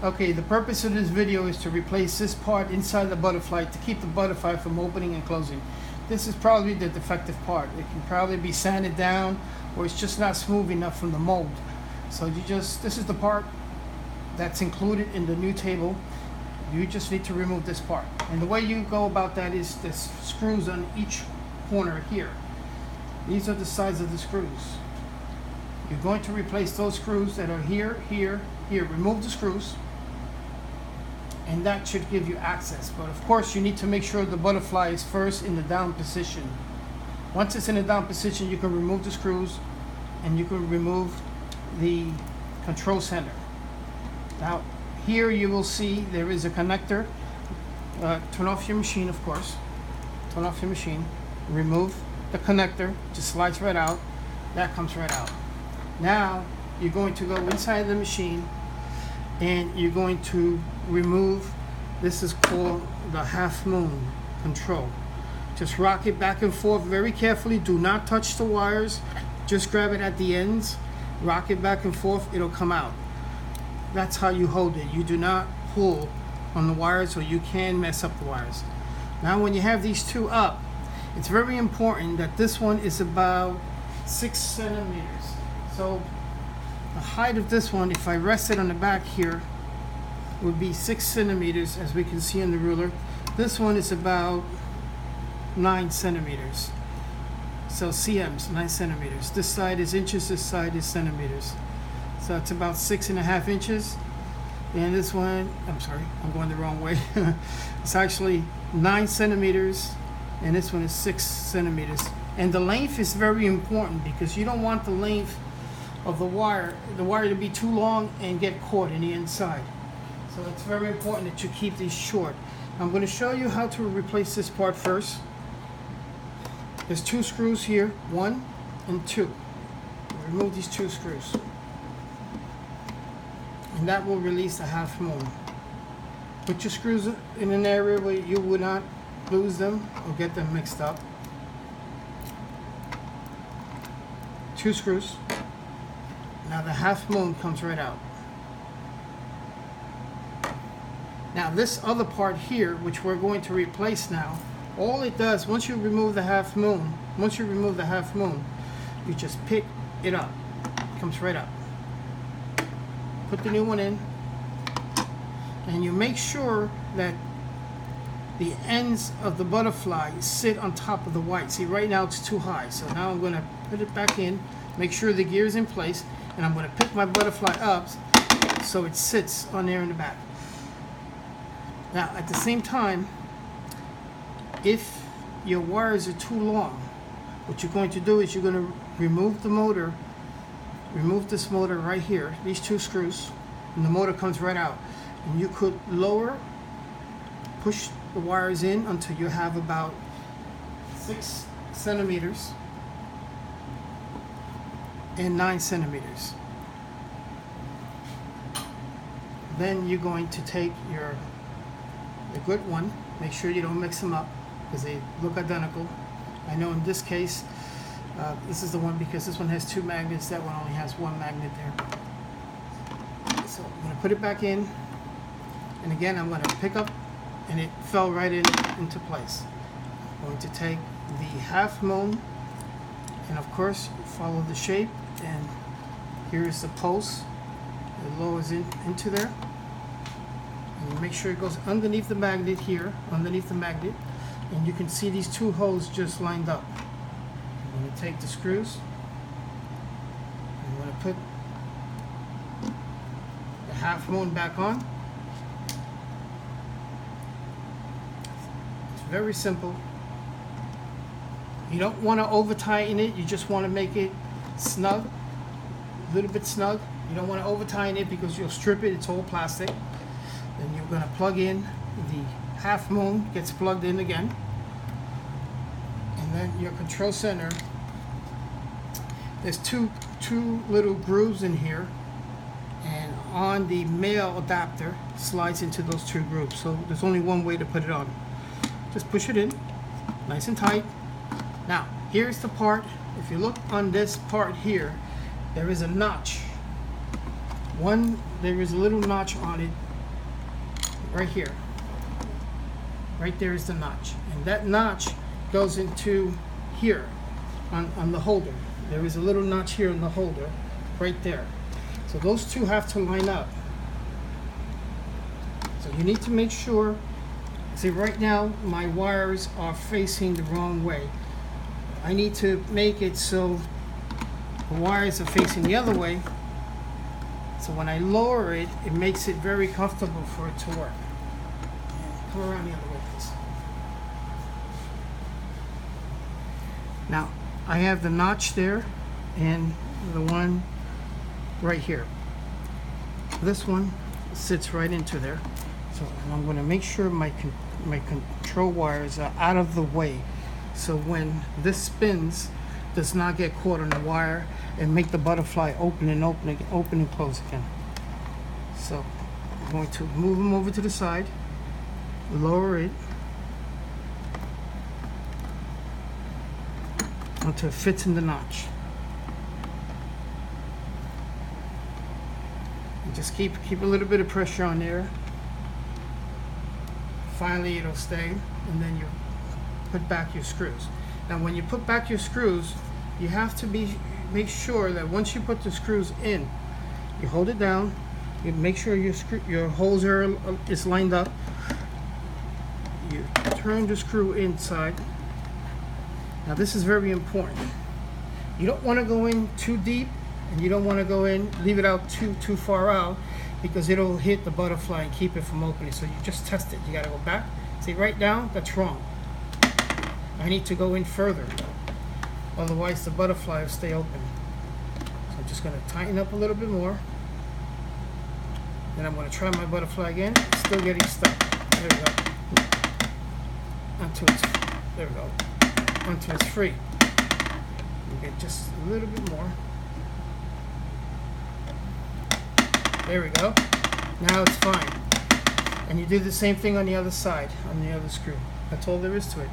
Okay, the purpose of this video is to replace this part inside the butterfly to keep the butterfly from opening and closing. This is probably the defective part. It can probably be sanded down, or it's just not smooth enough from the mold. So this is the part that's included in the new table. You just need to remove this part. And the way you go about that is there's screws on each corner here. These are the size of the screws. You're going to replace those screws that are here, here, here. Remove the screws, and that should give you access. But of course, you need to make sure the butterfly is first in the down position. Once it's in the down position, you can remove the screws, and you can remove the control center. Now, here you will see there is a connector. Turn off your machine, of course. Turn off your machine. Remove the connector. Just slides right out. That comes right out. Now, you're going to go inside the machine, and you're going to remove, this is called the half moon control. Just rock it back and forth very carefully. Do not touch the wires. Just grab it at the ends. Rock it back and forth. It'll come out. That's how you hold it. You do not pull on the wires, or you can mess up the wires. Now, when you have these two up, it's very important that this one is about 6 centimeters. So the height of this one, if I rest it on the back here, would be 6 centimeters, as we can see on the ruler. This one is about 9 centimeters. So cms, 9 centimeters. This side is inches, this side is centimeters. So it's about 6.5 inches. And this one, I'm sorry, I'm going the wrong way. It's actually 9 centimeters, and this one is 6 centimeters. And the length is very important, because you don't want the length of the wire to be too long and get caught in the inside. So it's very important that you keep these short. I'm going to show you how to replace this part first. There's 2 screws here, 1 and 2. Remove these 2 screws, and that will release the half moon. Put your screws in an area where you would not lose them or get them mixed up. 2 screws. Now the half moon comes right out. Now this other part here, which we're going to replace now, all it does, once you remove the half moon, you just pick it up. It comes right up. Put the new one in, and you make sure that the ends of the butterfly sit on top of the white. See, right now it's too high, so now I'm going to put it back in, make sure the gear is in place, and I'm going to pick my butterfly up so it sits on there in the back. Now, at the same time, if your wires are too long, what you're going to do is you're going to remove the motor, remove this motor right here, these 2 screws, and the motor comes right out. And you could push the wires in until you have about 6 centimeters and 9 centimeters. Then you're going to take the good one. Make sure you don't mix them up, because they look identical. I know in this case, this is the one, because this one has 2 magnets, that one only has 1 magnet there. So I'm going to put it back in, and again I'm going to pick up, and it fell right into place. I'm going to take the half moon, and of course follow the shape, and here is the post. It lowers into there, and you make sure it goes underneath the magnet here, underneath the magnet, and you can see these 2 holes just lined up. I'm going to take the screws, I'm going to put the half moon back on. It's very simple. You don't want to over tighten it, you just want to make it snug, a little bit snug. You don't want to over tighten it, because you'll strip it, it's all plastic. Then you're going to plug in the half moon, gets plugged in again, and then your control center, there's two little grooves in here, and on the male adapter slides into those 2 grooves. So there's only one way to put it on. Just push it in nice and tight. Now here's the part, if you look on this part here, there is a notch there is a little notch on it right here. Right there is the notch, and that notch goes into here on the holder. There is a little notch here in the holder right there. So those two have to line up. So you need to make sure, see right now my wires are facing the wrong way. I need to make it so the wires are facing the other way. So when I lower it, it makes it very comfortable for it to work. Come around the other way, please. Now, I have the notch there and the one right here. This one sits right into there. So I'm going to make sure my control wires are out of the way. So when this spins, does not get caught on the wire and make the butterfly open and close again. So I'm going to move them over to the side, lower it until it fits in the notch. And just keep a little bit of pressure on there. Finally it'll stay, and then you put back your screws. Now when you put back your screws, you have to make sure that once you put the screws in, you hold it down, you make sure your holes is lined up, you turn the screw inside. Now this is very important. You don't want to go in too deep, and you don't want to go in, leave it out too far out, because it'll hit the butterfly and keep it from opening. So you just test it. You got to go back. See right now, that's wrong. I need to go in further, otherwise the butterfly will stay open. So I'm just going to tighten up a little bit more. Then I'm going to try my butterfly again. It's still getting stuck. There we go. There we go. Until it's free. You get just a little bit more. There we go. Now it's fine. And you do the same thing on the other side, on the other screw. That's all there is to it.